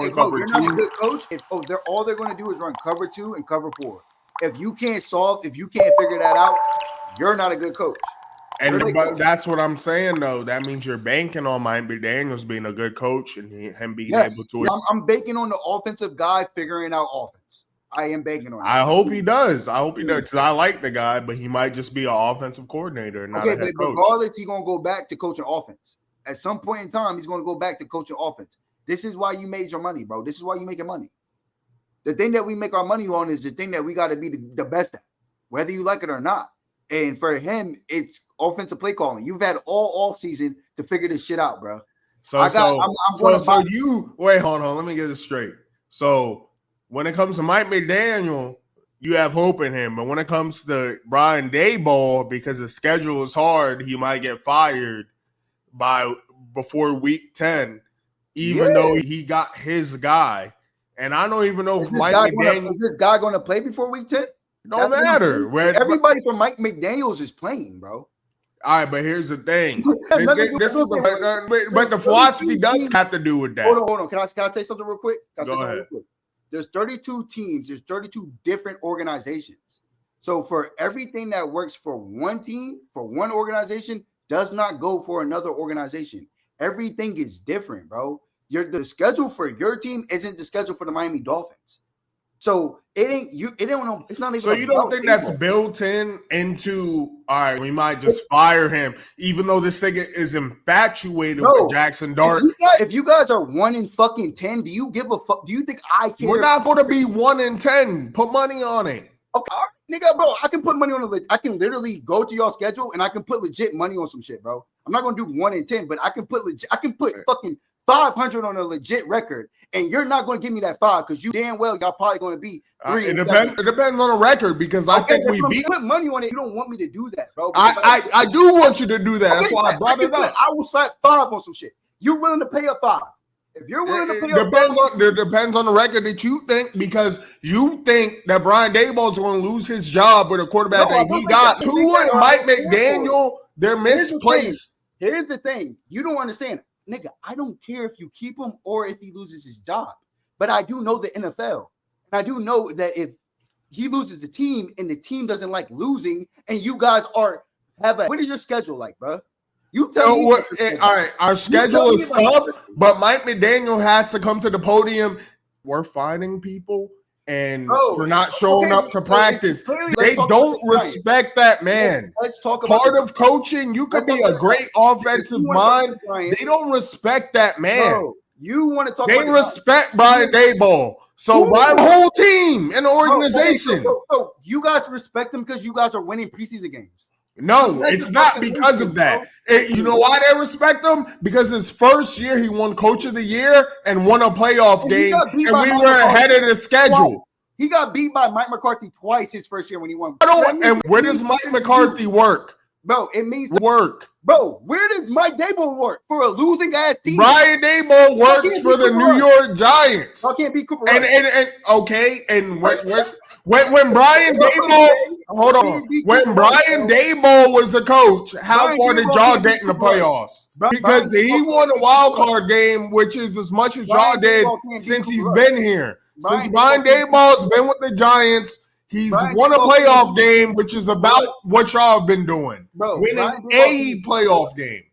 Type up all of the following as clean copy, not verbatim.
You're not a good coach. All they're going to do is run cover 2 and cover 4. If you can't figure that out, you're not a good coach. But that's what I'm saying, though. That means you're banking on Mike McDaniels being a good coach and him being able to. I'm banking on the offensive guy figuring out offense. I am banking on it. I hope he does. Because I like the guy, but he might just be an offensive coordinator, not a head coach. Regardless, he's going to go back to coaching offense. At some point in time, he's going to go back to coaching offense. This is why you made your money, bro. This is why you making money. The thing that we make our money on is the thing that we got to be the best at, whether you like it or not. And for him, it's offensive play calling. You've had all offseason to figure this shit out, bro. Wait, hold on. Let me get this straight. So when it comes to Mike McDaniel, you have hope in him. But when it comes to Brian Daboll, because the schedule is hard, he might get fired before week 10, even though he got his guy. And I don't even know if Mike McDaniel is this guy going to play before week 10. Don't matter. Everybody from Mike McDaniels is playing, bro. All right, but here's the thing. But the philosophy does have to do with that. Hold on. Can I say something real quick? Go ahead. There's 32 teams. There's 32 different organizations. So for everything that works for one team, for one organization, does not go for another organization. Everything is different, bro. The schedule for your team isn't the schedule for the Miami Dolphins. So it's not even. So you don't think that's built into? All right, we might just fire him, even though this nigga is infatuated with Jackson Dart. If you guys are 1-10, do you give a fuck? Do you think I care? We're not going to be 1-10. Put money on it. Okay, nigga, bro. I can put money on I can literally go to y'all schedule and I can put legit money on some shit, bro. I'm not gonna do 1-10, but I can put fucking 500 on a legit record, and you're not going to give me that 5 because you damn well y'all probably going to be 3. It depends on the record because I think we beat. Put money on it. You don't want me to do that, bro. I do want you to do that. That's why I brought it up. I will slap 5 on some shit. You willing to pay a 5? If you're willing to pay a 5, it depends on the record that you think, because you think that Brian Daboll is going to lose his job with a quarterback that he got. Tua and Mike McDaniel, they're misplaced. Here's the thing. You don't understand. Nigga, I don't care if you keep him or if he loses his job, but I do know the NFL, and I do know that if he loses the team and the team doesn't like losing, and you guys what is your schedule like, bro? You tell me. All right, our schedule is tough, but Mike McDaniel has to come to the podium. We're fighting people, and we're not showing up to practice. They don't respect that man. Let's talk about part of coaching. You could be a great offensive mind. They don't respect that man. Bro, you want to talk? They respect Brian Daboll. So why the whole team in the organization? So you guys respect him because you guys are winning preseason games. No, it's not because of that. You know why they respect him? Because his first year, he won Coach of the Year and won a playoff game, and we were ahead of the schedule. He got beat by Mike McCarthy twice his first year when he won. And where does Mike McCarthy work? Bro, it means work. Bro, where does Mike Daboll work for a losing ass team? Brian Daboll works for the New York Giants. I can't be Cooper. And when Brian Daboll, hold on, when Brian Daboll was the coach, how far did y'all get in the playoffs? Because he won a wild card game, which is as much as y'all did since he's been here. Since Brian Daboll's been with the Giants, he's won a playoff game, which is about what y'all have been doing. Winning a playoff game.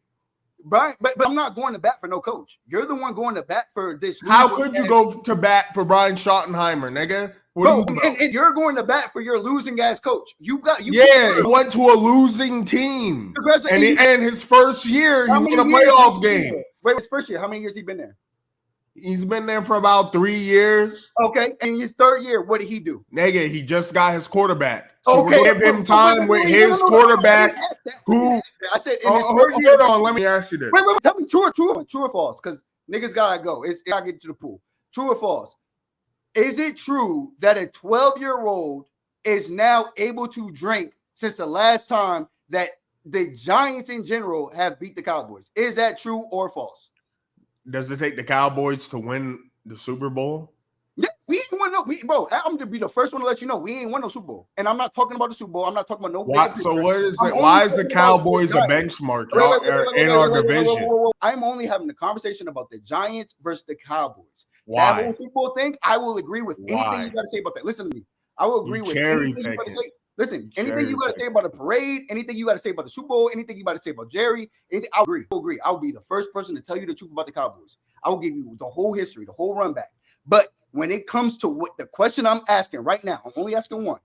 Brian, but I'm not going to bat for no coach. You're the one going to bat for this. How could you go to bat for Brian Schottenheimer, nigga? And you're going to bat for your losing ass coach. He went to a losing team. And his first year, he won a playoff game. Wait, his first year, how many years he been there? He's been there for about 3 years. Okay, and his third year, what did he do? Nigga, he just got his quarterback. So we give him time with his quarterback. Who? I said, hold on, let me ask you this. Wait, tell me true or false, because niggas gotta go. It's gotta get to the pool. True or false? Is it true that a 12-year-old is now able to drink since the last time that the Giants in general have beat the Cowboys? Is that true or false? Does it take the Cowboys to win the Super Bowl? Yeah, we ain't won bro, I'm gonna be the first one to let you know we ain't won no Super Bowl, and I'm not talking about the Super Bowl. I'm not talking about no. So what is it? Why is the Cowboys a benchmark in our division? I'm only having a conversation about the Giants versus the Cowboys. Why? That whole Super Bowl thing, I will agree with anything you got to say about that. Listen to me. I will agree with anything you got to say. Listen, anything you got to say about the parade, anything you got to say about the Super Bowl, anything you got to say about Jerry, anything, I'll agree. I'll be the first person to tell you the truth about the Cowboys. I will give you the whole history, the whole run back. But when it comes to what the question I'm asking right now, I'm only asking one.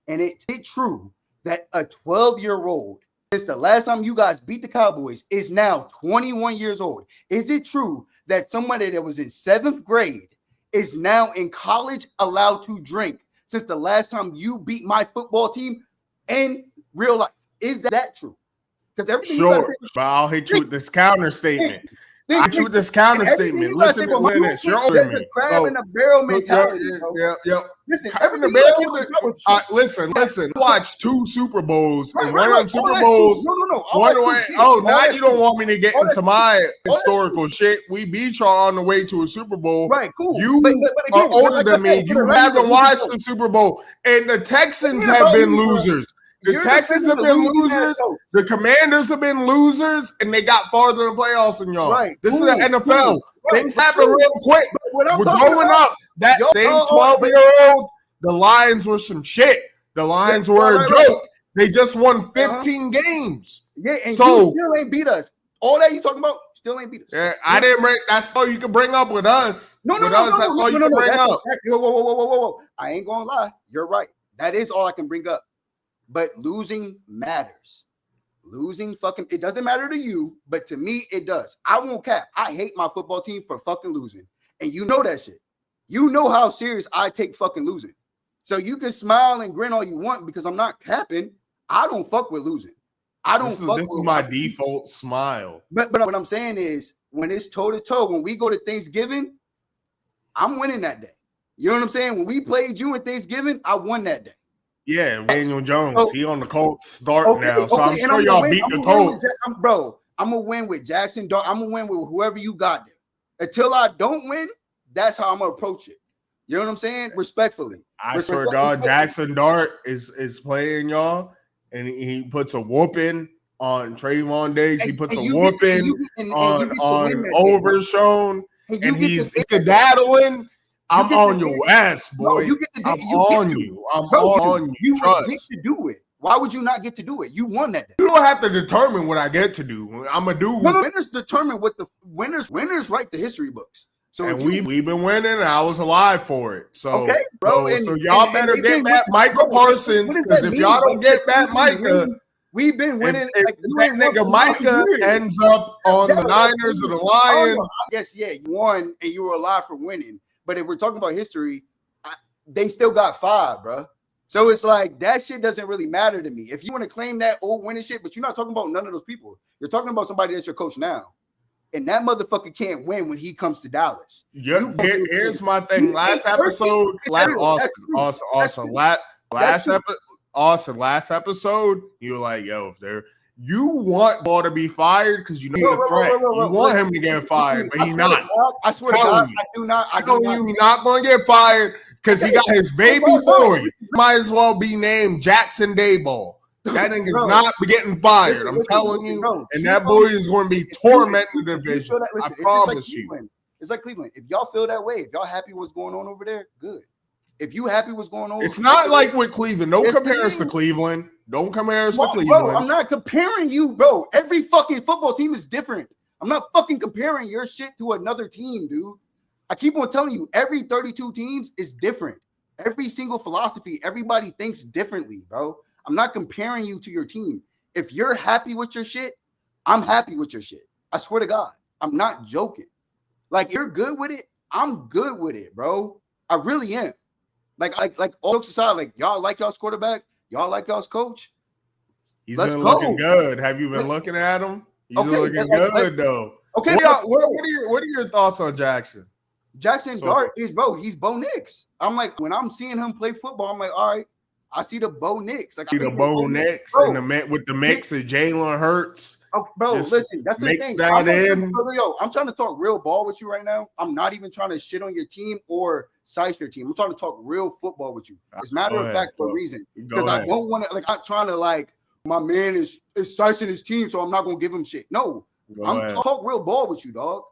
And is it true that a 12-year-old, since the last time you guys beat the Cowboys, is now 21 years old? Is it true that somebody that was in 7th grade is now in college allowed to drink since the last time you beat my football team in real life? Is that true? Because everything. Sure, but I'll hit you with this counter statement. I hit you with this counter statement. Listen to this. You're older than me. Crab in a barrel mentality. Yeah. Listen, crab in the barrel. Listen. Watch 2 Super Bowls and one of them Super Bowls. No. Now you don't want me to get into my historical shit. We beat y'all on the way to a Super Bowl. Right, cool. You are older than me. You haven't watched the Super Bowl, and the Texans have been losers. The Texans have been losers. The Commanders have been losers, and they got farther in the playoffs than y'all. Right. This is the NFL. Things happen real quick. We're going up. That same 12-year-old, the Lions were some shit. The Lions were a joke. They just won 15 games. Yeah, and you still ain't beat us. All that you talking about still ain't beat us. Yeah, I didn't bring. That's all you can bring up with us. That's all you can bring up. Whoa. I ain't gonna lie. You're right. That is all I can bring up. But losing matters. Losing it doesn't matter to you, but to me, it does. I won't cap. I hate my football team for fucking losing. And you know that shit. You know how serious I take fucking losing. So you can smile and grin all you want because I'm not capping. I don't fuck with losing. This is my default smile. But what I'm saying is when it's toe-to-toe, when we go to Thanksgiving, I'm winning that day. You know what I'm saying? When we played you in Thanksgiving, I won that day. Yeah, Daniel Jones. He on the Colts start now, so I'm sure y'all beat the Colts. Bro, I'm going to win with Jackson Dart. I'm going to win with whoever you got there. Until I don't win, that's how I'm going to approach it. You know what I'm saying? Respectfully. I swear to God, Jackson Dart is playing y'all, and he puts a whooping on Trayvon Diggs. He puts a whooping on Overshown, and he's daddling. I'm on your ass, boy. I'm on you. You get to do it. Why would you not get to do it? You won that day. You don't have to determine what I get to do. I'm a dude. No, winners determine what the winners write the history books. So and we've been winning, and I was alive for it. So, okay, bro. So y'all better get back Micah Parsons, because if y'all don't get back Micah, we've been winning. If that nigga Micah ends up on the Niners or the Lions. Yes, you won, and you were alive for winning. But if we're talking about history, they still got 5, bro. So it's like that shit doesn't really matter to me. If you want to claim that old winning shit, but you're not talking about none of those people. You're talking about somebody that's your coach now. And that motherfucker can't win when he comes to Dallas. Yeah, here's my thing. Last episode, last episode, you were like, yo, if you want Ball to be fired because you know the threat. You want him to get fired, but he's not. I swear to God, I do not. I tell you, he's not going to get fired because he got his baby boy. Might as well be named Jackson Dayball. That nigga's not getting fired. I'm telling you. And that boy is going to be tormenting the division. I promise you. It's like Cleveland. If y'all feel that way, if y'all happy what's going on over there, good. If you happy what's going on, it's not like with Cleveland. Don't compare us to Cleveland. Don't compare us to Cleveland. Bro, I'm not comparing you, bro. Every fucking football team is different. I'm not fucking comparing your shit to another team, dude. I keep on telling you, every 32 teams is different. Every single philosophy, everybody thinks differently, bro. I'm not comparing you to your team. If you're happy with your shit, I'm happy with your shit. I swear to God. I'm not joking. Like, you're good with it, I'm good with it, bro. I really am. Like all jokes aside, like y'all like y'all's quarterback, y'all like y'all's coach. He's been looking good. Have you been looking at him? He's looking good though. Okay, what are your thoughts on Jackson? Jackson Dart is he's Bo Nix. I'm like, when I'm seeing him play football, I'm like, all right, I see the Bo Nix. Like, I see the Bo Nix and with the mix of Jalen Hurts Oh, bro, listen, that's the thing. That I'm trying to talk real ball with you right now. I'm not even trying to shit on your team or size your team. I'm trying to talk real football with you. It's matter of fact for a reason. Because I don't want to, like, I'm trying to, like, my man is sizing his team, so I'm not going to give him shit. No, I'm talk real ball with you, dog.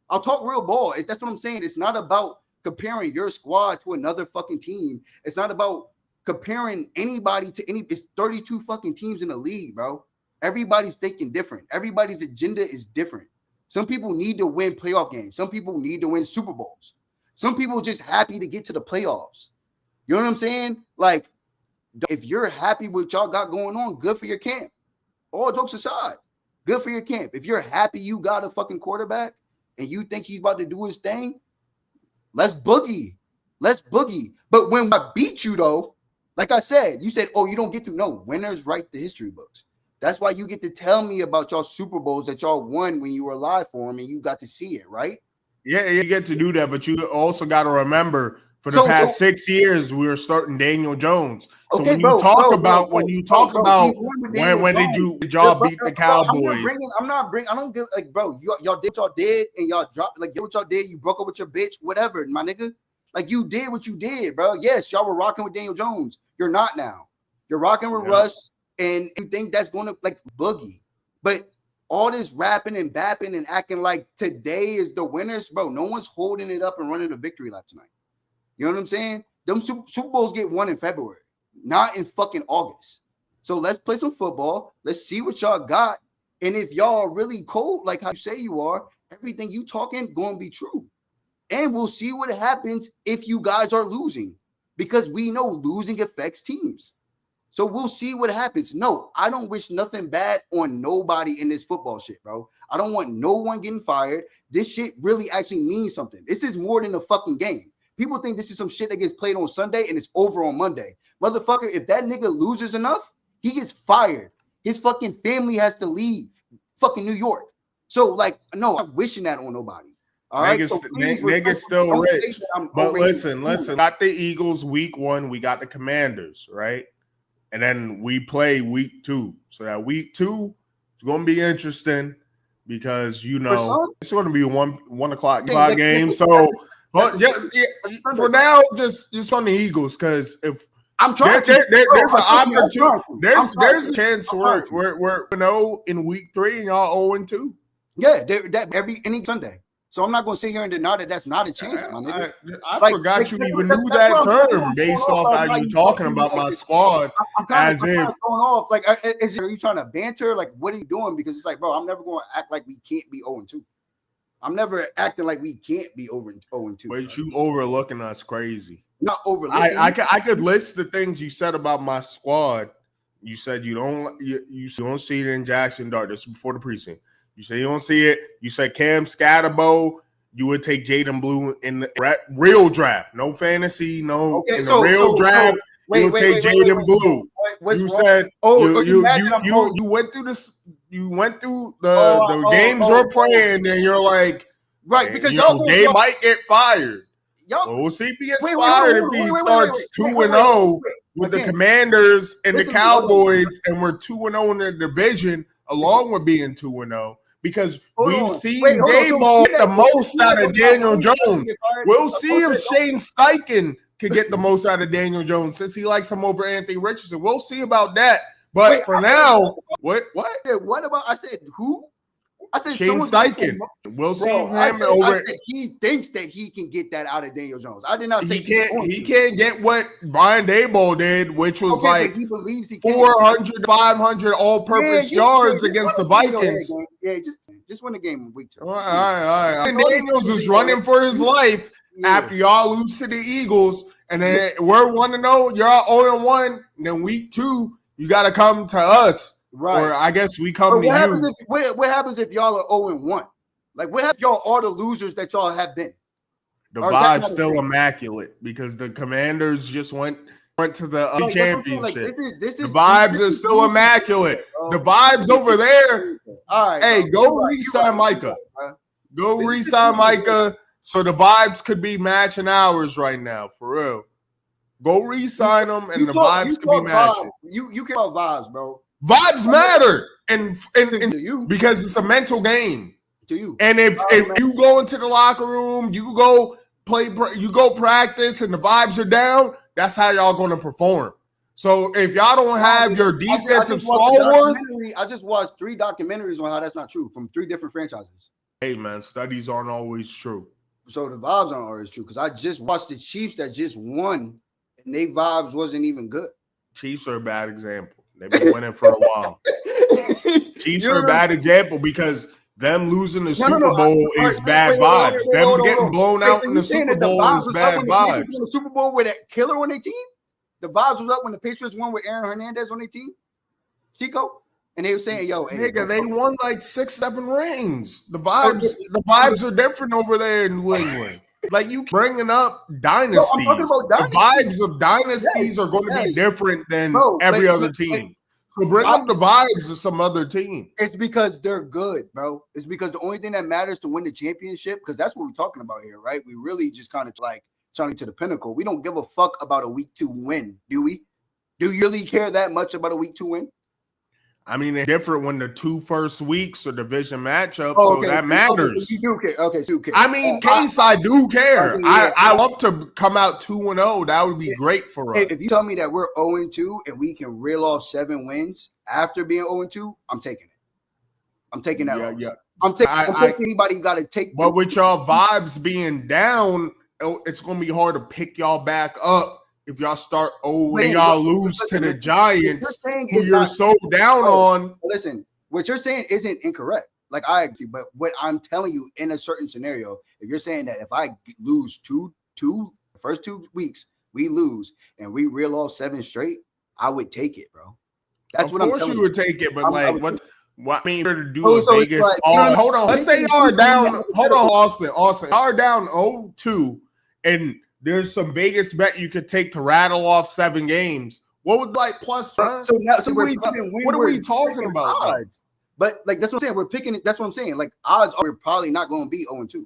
I'll talk real ball. That's what I'm saying. It's not about comparing your squad to another fucking team. It's not about comparing anybody to any. It's 32 fucking teams in the league, bro. Everybody's thinking different. Everybody's agenda is different. Some people need to win playoff games. Some people need to win Super Bowls. Some people are just happy to get to the playoffs. You know what I'm saying? Like, if you're happy with what y'all got going on, good for your camp. All jokes aside, good for your camp. If you're happy you got a fucking quarterback and you think he's about to do his thing, let's boogie. Let's boogie. But when I beat you, though, like I said, you said, oh, you don't get to know. Winners write the history books. That's why you get to tell me about y'all Super Bowls that y'all won when you were alive for them and you got to see it, right? Yeah, you get to do that, but you also got to remember for the past 6 years we were starting Daniel Jones. So when you talk about when did y'all beat the Cowboys? I don't give like, bro, y'all did what y'all did and y'all dropped like did what y'all did. You broke up with your bitch, whatever, my nigga. Like you did what you did, bro. Yes, y'all were rocking with Daniel Jones. You're not now. You're rocking with Russ. And you think that's going to like boogie. But all this rapping and bapping and acting like today is the winners, bro. No one's holding it up and running a victory lap tonight. You know what I'm saying? Them Super Bowls get won in February, not in fucking August. So let's play some football. Let's see what y'all got. And if y'all are really cold, like how you say you are, everything you talking going to be true. And we'll see what happens if you guys are losing. Because we know losing affects teams. So we'll see what happens. No, I don't wish nothing bad on nobody in this football shit, bro. I don't want no one getting fired. This shit really actually means something. This is more than a fucking game. People think this is some shit that gets played on Sunday and it's over on Monday. Motherfucker, if that nigga loses enough, he gets fired. His fucking family has to leave fucking New York. So, like, no, I'm wishing that on nobody. All right, niggas still rich. But listen, got the Eagles week 1. We got the Commanders, right? And then we play week 2. So that week 2 is going to be interesting because, you know, it's going to be a 1 o'clock game. So for now, just on the Eagles, because if I'm trying there's an opportunity, there's a chance we're in week 3 and y'all 0-2. Yeah, any Sunday. So I'm not going to sit here and deny that that's not a chance, my nigga. I forgot you even knew that term based off how you talking about my squad. I'm kind of going off. Like, are you trying to banter? Like, what are you doing? Because it's like, bro, I'm never going to act like we can't be 0-2. I'm never acting like we can't be 0-2. But you overlooking us crazy. Not overlooking. I could list the things you said about my squad. You said you don't see it in Jackson Dart. This is before the precinct. You say you don't see it. You said Cam Scatterbo. You would take Jaden Blue in the real draft. No fantasy, no. Okay, in the real draft, you would take Jaden Blue. You said you went through this. You went through the games we're playing, and you're like, right, because they might get fired. We'll see if he gets fired if he starts 2-0 with the Commanders and the Cowboys, and we're 2-0 in the division, along with being 2-0. Because we've seen Dayball get the most out of Daniel Jones. We'll see if Shane Steichen can get the most out of Daniel Jones since he likes him over Anthony Richardson. We'll see about that. But for now, what? What about? I said who? I said Shane Steichen. We'll see him over. I said he thinks that he can get that out of Daniel Jones. I did not say he can't get what Brian Daboll did, which was like he believes he can. 400, 500 all-purpose yards against the Vikings. Yeah, just win the game in week 2. All right. Daniels is running for his life after y'all lose to the Eagles, and then we're 1-0. Y'all 0-1. And then week 2, you got to come to us. Right. Or I guess we come to you. What happens if y'all are 0-1? Like, what if y'all are the losers that y'all have been? The vibe's still immaculate because the Commanders just went to the championship. Like, the vibes are still immaculate. The vibes over there. All right. Hey, go re-sign Micah. Go re-sign Micah so the vibes could be matching ours right now, for real. Go re-sign them and the vibes could be matching. You care about vibes, bro. Vibes matter. and to you, because it's a mental game. To you, and if you go into the locker room, you go practice, and the vibes are down, that's how y'all going to perform. So if y'all don't have your defensive stalwart, I just watched 3 documentaries on how that's not true from 3 different franchises. Hey man, studies aren't always true. So the vibes aren't always true because I just watched the Chiefs that just won, and their vibes wasn't even good. Chiefs are a bad example. They've been winning for a while. Chiefs are a bad example because them losing the Super Bowl is bad vibes. Them getting blown out in the Super Bowl is bad vibes. The Super Bowl with that killer on their team, the vibes was up when the Patriots won with Aaron Hernandez on their team, Chico, and they were saying, "Yo, nigga, they won like 6-7 rings. The vibes are different over there in New England." Like you bringing up dynasties. The vibes of dynasties are going to be different than every other team. So bring up the vibes of some other team. It's because they're good, bro. It's because the only thing that matters to win the championship, because that's what we're talking about here, right? We really just kind of like trying to the pinnacle. We don't give a fuck about a week 2 win, do we? Do you really care that much about a week 2 win? I mean, it's different when the 2 first weeks are division matchup, so that matters. Okay, you do care. Okay, so you care. I mean, I do care. I love to come out 2-0. That would be great for us. If you tell me that we're 0-2 and we can reel off 7 wins after being 0-2, I'm taking it. I'm taking that. Yeah. I'm taking anybody you got to take. But with y'all vibes being down, it's going to be hard to pick y'all back up. If y'all start and y'all lose to the Giants, who you're so down on. Listen, what you're saying isn't incorrect. Like I agree, but what I'm telling you in a certain scenario, if you're saying that if I lose the first 2 weeks, we lose and we reel off 7 straight, I would take it, bro. That's what I'm telling you. Of course you would take it, but what I mean to do is Vegas. Like, hold on. Let's say y'all are down. Hold on, Austin. Y'all are down 0-2 and there's some Vegas bet you could take to rattle off 7 games. What would plus? What are we talking about? Odds. But like that's what I'm saying. We're picking it. That's what I'm saying. Like odds are probably not going to be 0-2.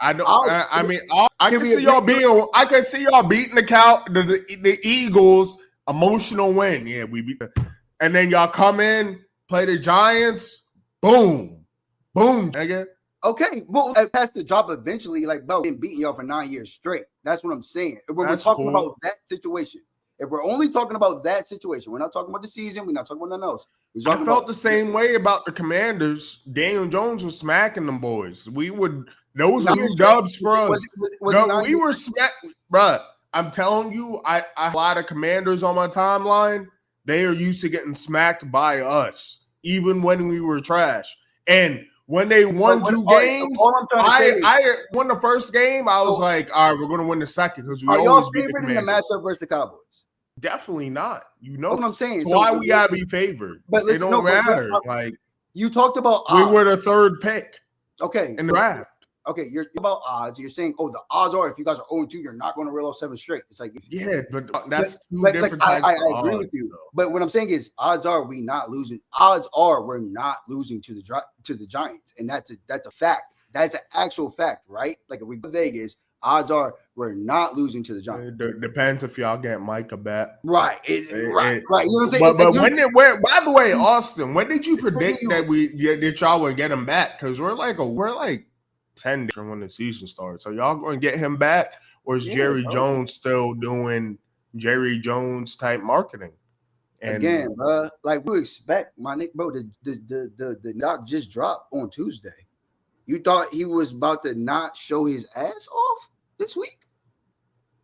I know. I mean, I can see y'all being. I can see y'all beating the Eagles. Emotional win. Yeah, we beat them. And then y'all come in, play the Giants. Boom, nigga. Okay, well, it has to drop eventually. Like, bro, been beating y'all for 9 years straight. That's what I'm saying. We're talking about that situation. If we're only talking about that situation, we're not talking about the season. We're not talking about nothing else. I felt the same way about the Commanders. Daniel Jones was smacking them boys. Those were dubs for us. We were smacking, bro. I'm telling you, I a lot of Commanders on my timeline. They are used to getting smacked by us, even when we were trash. And when they won 2 games, I won the first game. I was like, all right, we're going to win the second because we always beat the Commanders. In the matchup versus the Cowboys? Definitely not. You know what I'm saying. That's why we gotta be favored. But it don't matter. Like you talked about odds. We were the 3rd pick. Okay. In the draft. Okay, you're about odds. You're saying, the odds are if you guys are 0-2, you're not going to reel off 7 straight. It's like but that's 2 different types. I agree with you. Though. But what I'm saying is, odds are we not losing. Odds are we're not losing to the Giants, and that's a fact. That's an actual fact, right? Like if we go to Vegas, odds are we're not losing to the Giants. It depends if y'all get Mike a bet. Right. Right. You know what I'm saying? But by the way, Austin, when did you predict that y'all would get him back? Because we're like 10 days from when the season starts. So y'all going to get him back, or is Jerry Jones still doing Jerry Jones type marketing? And again, bro, like we expect, my Nick, bro, the knock just dropped on Tuesday. You thought he was about to not show his ass off this week?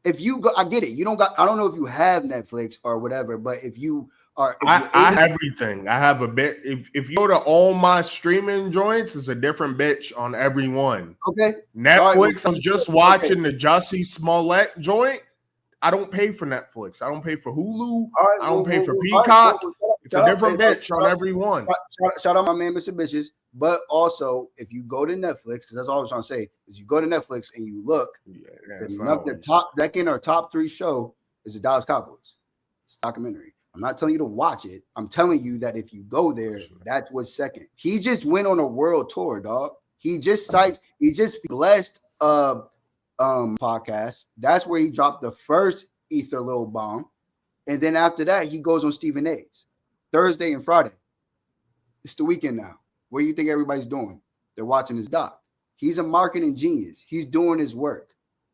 If you go, I get it. You don't got. I don't know if you have Netflix or whatever, but if you are, I have everything. I have a bit. If you go to all my streaming joints, it's a different bitch on every one. Okay. Netflix. I was just watching the Jussie Smollett joint. I don't pay for Netflix. I don't pay for Hulu. I don't pay for Peacock. It's a different bitch on every one. Shout out my man, Mr. Bitches. But also, if you go to Netflix, because that's all I was trying to say, is you go to Netflix and you look, the top second or top 3 show is the Dallas Cowboys. It's a documentary. I'm not telling you to watch it. I'm telling you that if you go there, that's what's second. He just went on a world tour, dog. He just blessed podcast. That's where he dropped the first Ether Lil bomb. And then after that, he goes on Stephen A's Thursday and Friday. It's the weekend now. What do you think everybody's doing? They're watching his doc. He's a marketing genius. He's doing his work.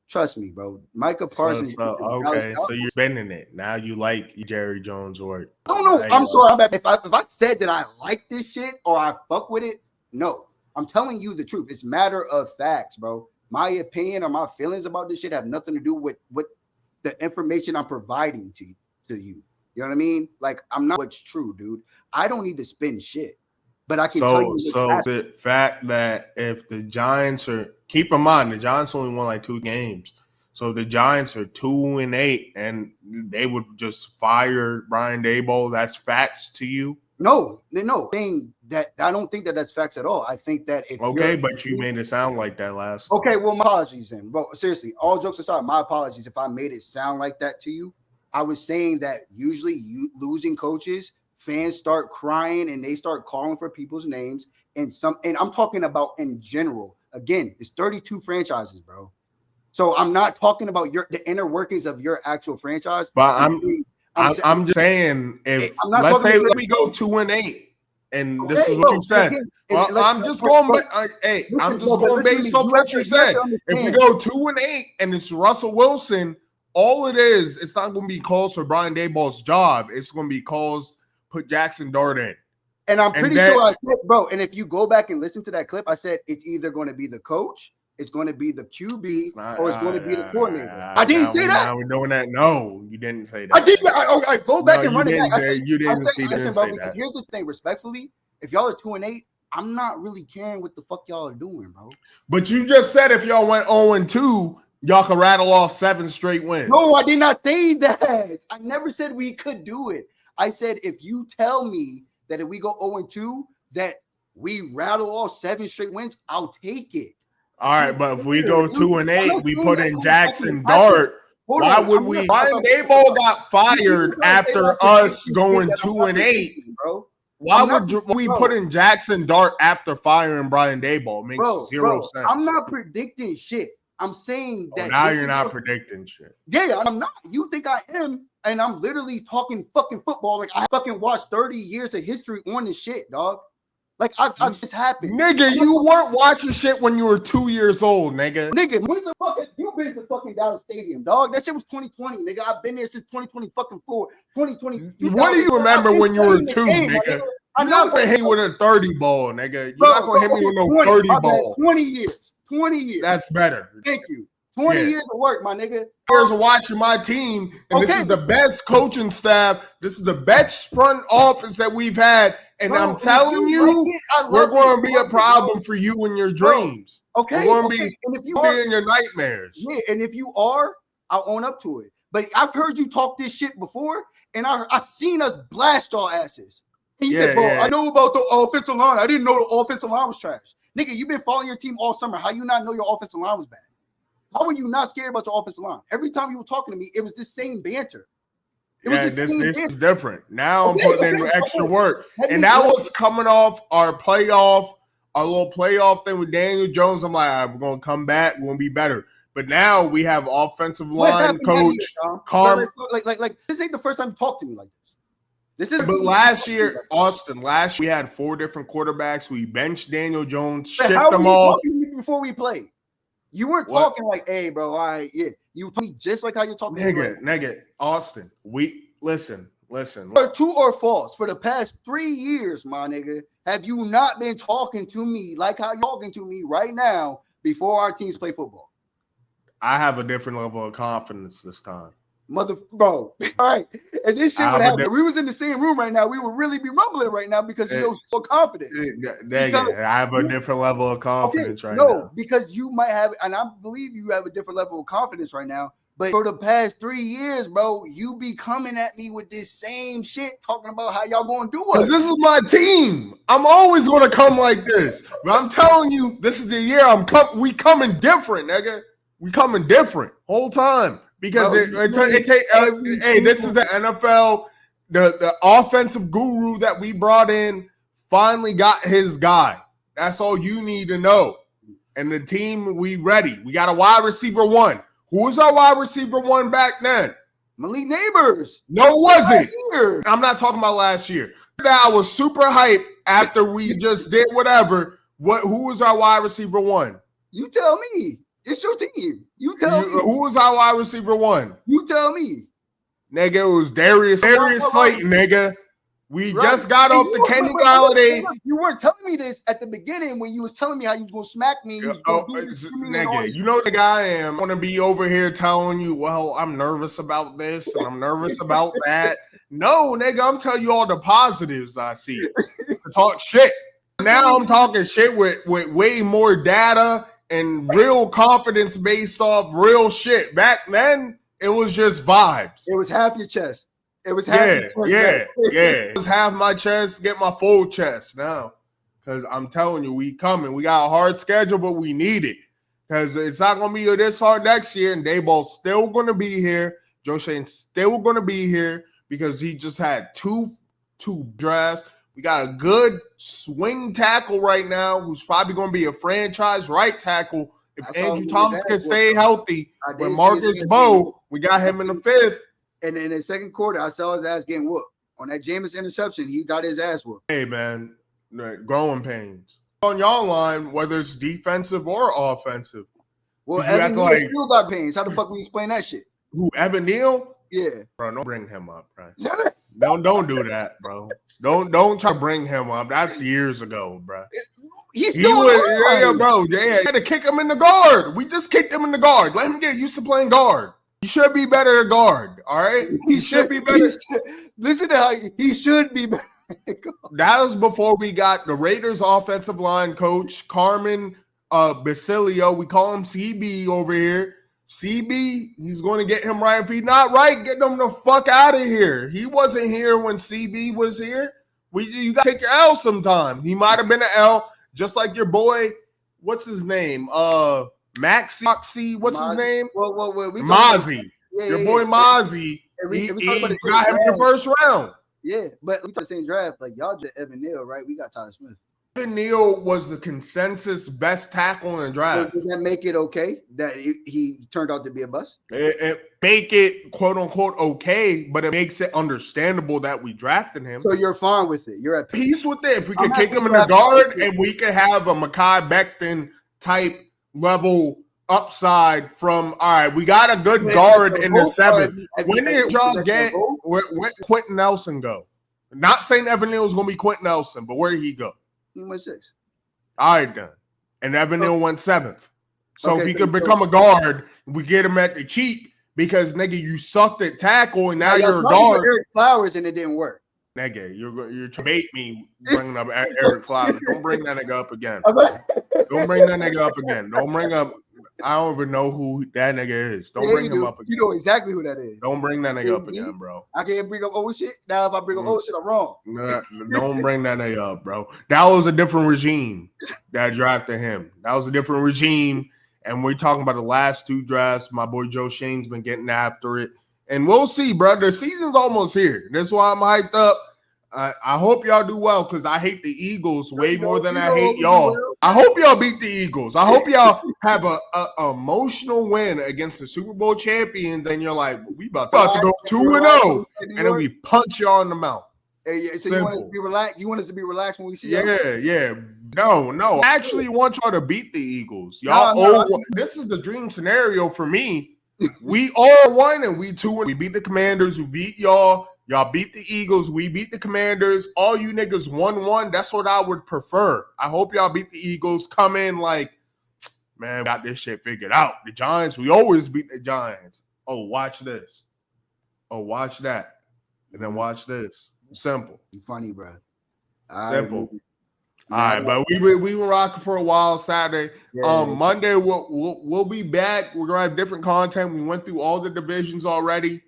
Trust me, bro. Micah Parsons. Okay, so you're spending it. Now you like Jerry Jones' work. I don't know. I'm sorry. If I said that I like this shit or I fuck with it, no. I'm telling you the truth. It's matter of facts, bro. My opinion or my feelings about this shit have nothing to do with the information I'm providing to you. You know what I mean? Like, I'm not what's true, dude. I don't need to spin shit. But I can tell you. So the fact that if the Giants are, keep in mind, the Giants only won like 2 games. So the Giants are 2-8 and they would just fire Brian Daboll. That's facts to you? No. Saying that I don't think that that's facts at all. I think that if but you made it sound like that last time. Okay, well, my apologies then. Bro, seriously, all jokes aside, my apologies if I made it sound like that to you. I was saying that usually you losing coaches, fans start crying and they start calling for people's names and I'm talking about in general. Again, it's 32 franchises, bro. So I'm not talking about the inner workings of your actual franchise. But I'm just saying, if let's say we go 2-8, and this is what you said. Well, I'm just going based off what you said. If we go 2-8 and it's Russell Wilson, all it is, it's not going to be calls for Brian Daboll's job. It's going to be calls put Jackson Dart in. And I'm pretty sure I said, bro, and if you go back and listen to that clip, I said it's either going to be the coach, it's going to be the QB, or it's going to be the coordinator. I didn't say that. Now we're doing that. No, you didn't say that. I did. I go back and run it back. You didn't say that. Because here's the thing, respectfully, if y'all are 2-8, I'm not really caring what the fuck y'all are doing, bro. But you just said if y'all went 0-2, y'all could rattle off 7 straight wins. No, I did not say that. I never said we could do it. I said if you tell me that if we go 0-2, that we rattle off 7 straight wins, I'll take it. All right, but if we go 2-8, we put in Jackson Dart. Why would we? Brian Daboll got fired after us going 2-8, bro. Why would we put in Jackson Dart after firing Brian Daboll? It makes zero sense. I'm not predicting shit. I'm saying that now you're not predicting shit. Yeah, I'm not. You think I am? And I'm literally talking fucking football. Like I fucking watched 30 years of history on this shit, dog. Like I've just happened. Nigga, you weren't watching shit when you were 2 years old, nigga. Nigga, when's the fucking you been to fucking Dallas Stadium, dog? That shit was 2020, nigga. I've been there since 2020 fucking 4. 2020. What do you remember when you were 2, nigga? I'm not gonna hit you with a 30 ball, nigga. You're not gonna hit me with no 30 ball. 20 years. 20 years. That's better. Thank you. 20 years of work, my nigga. Years of watching my team, and this is the best coaching staff. This is the best front office that we've had. And I'm telling you, we're going to be a problem for you in your dreams. Okay. We're going to be and if you are in your nightmares. Yeah, and if you are, I'll own up to it. But I've heard you talk this shit before, and I seen us blast y'all asses. And you said, bro, I know about the offensive line. I didn't know the offensive line was trash. Nigga, you've been following your team all summer. How you not know your offensive line was bad? How were you not scared about your offensive line? Every time you were talking to me, it was the same banter. This is different. Now I'm putting in extra work. And that was coming off our little playoff thing with Daniel Jones. I'm like, all right, we're going to come back. We're going to be better. But now we have offensive line coach. Like this ain't the first time you talked to me like this. But last year, Austin, we had 4 different quarterbacks. We benched Daniel Jones, shipped them off. Before we played. You weren't talking like, hey, bro, all right, yeah. You told me just like how you're talking. Nigga, Austin, we listen. True or false, for the past 3 years, my nigga, have you not been talking to me like how you're talking to me right now before our teams play football? I have a different level of confidence this time. Bro. All right. And this shit would happen. If we was in the same room right now, we would really be rumbling right now because you're so confident. I have a different level of confidence right now. No, because you might have, and I believe you have a different level of confidence right now. But for the past 3 years, bro, you be coming at me with this same shit, talking about how y'all going to do it. Because this is my team. I'm always going to come like this. But I'm telling you, this is the year we coming different, nigga. We coming different whole time. Because this is the NFL, the offensive guru that we brought in finally got his guy. That's all you need to know. And the team, we ready. We got a wide receiver 1. Who was our wide receiver 1 back then? Malik Neighbors. No, it wasn't. I'm not talking about last year. That I was super hyped after we just did whatever. Who was our wide receiver one? You tell me. It's your team. You tell me. Who was our wide receiver one? You tell me. Nigga, it was Darius Slayton, nigga. We just got off the Kenny Galladay. You weren't telling me this at the beginning when you was telling me how you was gonna smack me. Nigga, you know the guy I am. I want to be over here telling you, well, I'm nervous about this and I'm nervous about that. No, nigga, I'm telling you all the positives I see. To talk shit. Now I'm talking shit with way more data and real confidence based off real shit. Back then, it was just vibes. It was half your chest. It was half your chest. Yeah. It was half my chest, get my full chest now. Because I'm telling you, we coming. We got a hard schedule, but we need it. Because it's not going to be this hard next year, and Dayball's still going to be here. Joe Shane's still going to be here because he just had two drafts. We got a good swing tackle right now who's probably going to be a franchise right tackle. If Andrew Thomas can stay healthy, with Marcus Bowe, we got him in the 5th. And in the second quarter, I saw his ass getting whooped. On that Jameis interception, he got his ass whooped. Hey, man, growing pains. On y'all line, whether it's defensive or offensive. Well, Evan Neal still got pains. How the fuck we explain that shit? Who, Evan Neal? Yeah. Bro, don't bring him up, bro. Don't do that, bro. Don't try to bring him up. That's years ago, bro. He was, bro. Yeah, you had to kick him in the guard. We just kicked him in the guard. Let him get used to playing guard. He should be better at guard. All right, he should be better. Listen to how he should be better. That was before we got the Raiders offensive line coach Carmen Basilio. We call him CB over here. CB, he's going to get him right. If he's not right, get him the fuck out of here. He wasn't here when CB was here. You got to take your L sometime. He might have been an L, just like your boy. What's his name? Maxie. What's his name? Mozzie. Your boy Mozzie. He got him in the first round. Yeah, but we talk the same draft. Like y'all just Evan Neal, right? We got Tyler Smith. Evan Neal was the consensus best tackle in the draft. Does that make it okay that he turned out to be a bust? It make it quote unquote okay, but it makes it understandable that we drafted him. So you're fine with it. You're at peace with it. If we could kick him in the guard and we could have a Mekhi Becton type level upside from, all right, we got a good guard in the 7th. When did y'all get where Quentin Nelson go? Not saying Evan Neal was going to be Quentin Nelson, but where did he go? He went 6th. All right, then. And Evan Neal went 7th. So if he could become a guard, we get him at the cheap because, nigga, you sucked at tackle and now you're a guard. Eric Flowers and it didn't work. Nigga, you're to bait me bringing up Eric Flowers. Don't bring that nigga up again. Don't bring that nigga up again. Don't bring up. I don't even know who that nigga is. Don't bring him up again. You know exactly who that is. Don't bring that nigga up again, bro. I can't bring up old shit. Now if I bring up old shit, I'm wrong. Don't bring that nigga up, bro. That was a different regime that drafted him. That was a different regime. And we're talking about the last 2 drafts. My boy Joe Shane's been getting after it. And we'll see, bro. The season's almost here. That's why I'm hyped up. I hope y'all do well because I hate the Eagles way more than I hate y'all. I hope y'all beat the Eagles. I hope y'all have a emotional win against the Super Bowl champions, and you're like, we about to go 2-0, and then we punch y'all in the mouth. Hey, so you want us to be relaxed? You want us to be relaxed when we see y'all? Yeah. No. I actually want y'all to beat the Eagles. Y'all this is the dream scenario for me. We all won and we 2. We beat the Commanders. We beat y'all. Y'all beat the Eagles. We beat the Commanders. All you niggas 1-1. That's what I would prefer. I hope y'all beat the Eagles. Come in like, man, we got this shit figured out. The Giants, we always beat the Giants. Oh, watch this. Oh, watch that. And then watch this. Simple. Funny, bro. Simple. All right, but we were rocking for a while Saturday. Monday we'll be back. We're gonna have different content. We went through all the divisions already.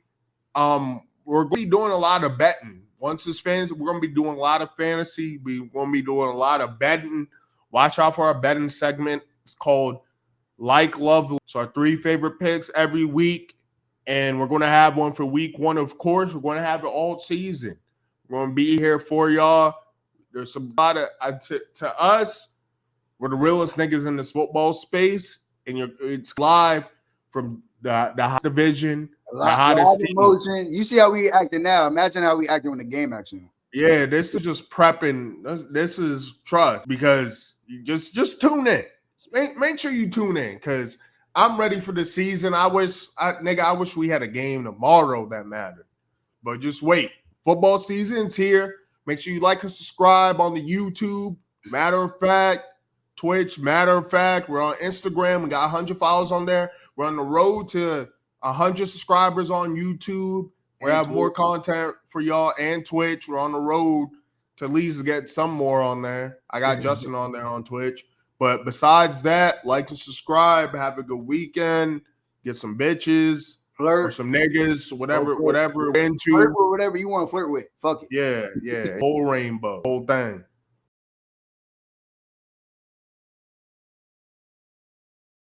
We're going to be doing a lot of betting. Once it's fans, we're going to be doing a lot of fantasy. We're going to be doing a lot of betting. Watch out for our betting segment. It's called Like, Love. So our 3 favorite picks every week. And we're going to have one for week 1, of course. We're going to have it all season. We're going to be here for y'all. There's a lot of, to us, we're the realest niggas in this football space. And it's live from the hot division. A lot of emotion. You see how we acting now. Imagine how we acting when the game action. Yeah, this is just prepping. This is trust because you just tune in. Make sure you tune in because I'm ready for the season. I wish we had a game tomorrow that mattered. But just wait. Football season's here. Make sure you like and subscribe on the YouTube. Matter of fact, Twitch. Matter of fact, we're on Instagram. We got 100 followers on there. We're on the road to 100 subscribers on YouTube. We have more content for y'all and Twitch. We're on the road to at least get some more on there. I got Justin on there on Twitch. But besides that, like and subscribe. Have a good weekend. Get some bitches. Flirt. Or some niggas. Whatever into. Flirt with whatever you want to flirt with. Fuck it. Yeah. Whole rainbow. Whole thing.